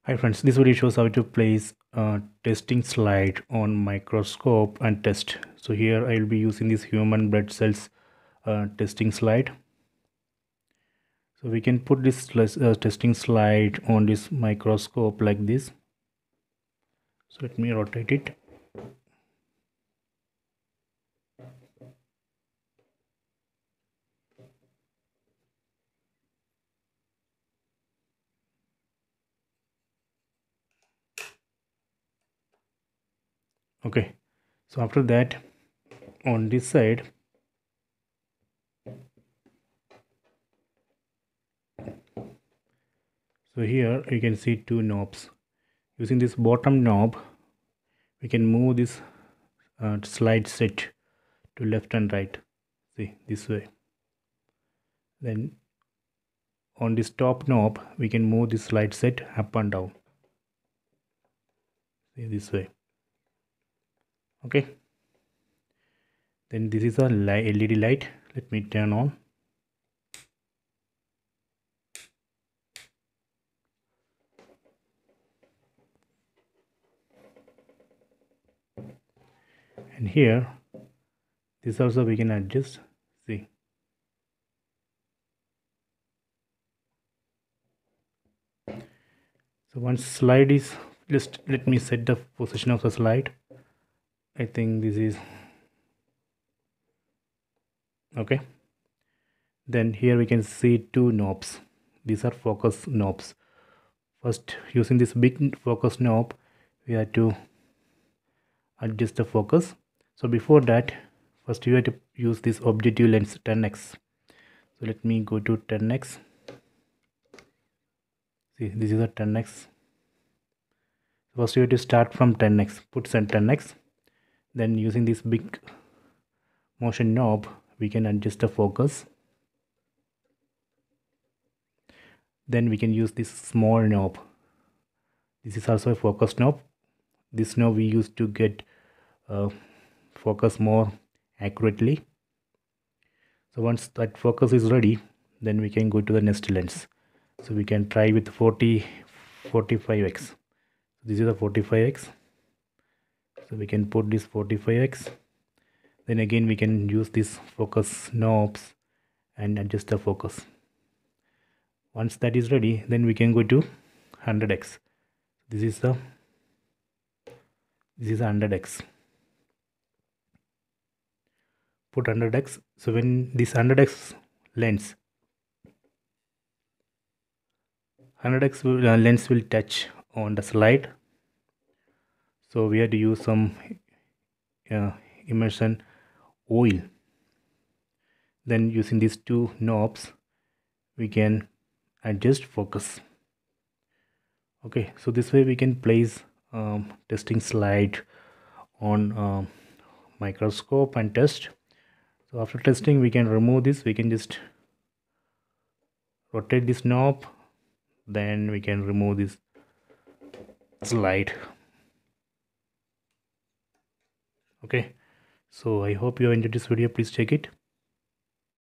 Hi friends, this video shows how to place a testing slide on microscope and test. So here I will be using this human blood cells testing slide. So we can put this testing slide on this microscope like this. So let me rotate it. Okay, so after that on this side, so here you can see two knobs. Using this bottom knob, we can move this slide set to left and right. See, this way. Then on this top knob, we can move this slide set up and down. See, this way. Okay. Then this is a LED light. Let me turn on. And here, this also we can adjust. See. So once slide is, just let me set the position of the slide. I think this is okay. Then here we can see two knobs. These are focus knobs. First, using this big focus knob, we have to adjust the focus. So before that, first you have to use this objective lens 10x. So let me go to 10x. See, this is a 10x. First you have to start from 10x, put 10x. Then using this big motion knob, we can adjust the focus. Then we can use this small knob. This is also a focus knob. This knob we use to get focus more accurately. So once that focus is ready, then we can go to the next lens. So we can try with 45x. This is a 45x. So we can put this 45x. Then again we can use these focus knobs and adjust the focus. Once that is ready, then we can go to 100x. This is 100x. Put 100x. So when this 100x lens, 100x lens will touch on the slide. So we have to use some immersion oil. Then using these two knobs, we can adjust focus. Okay, so this way we can place testing slide on microscope and test. So after testing, we can remove this. We can just rotate this knob, then we can remove this slide. Okay, so I hope you enjoyed this video. Please check it.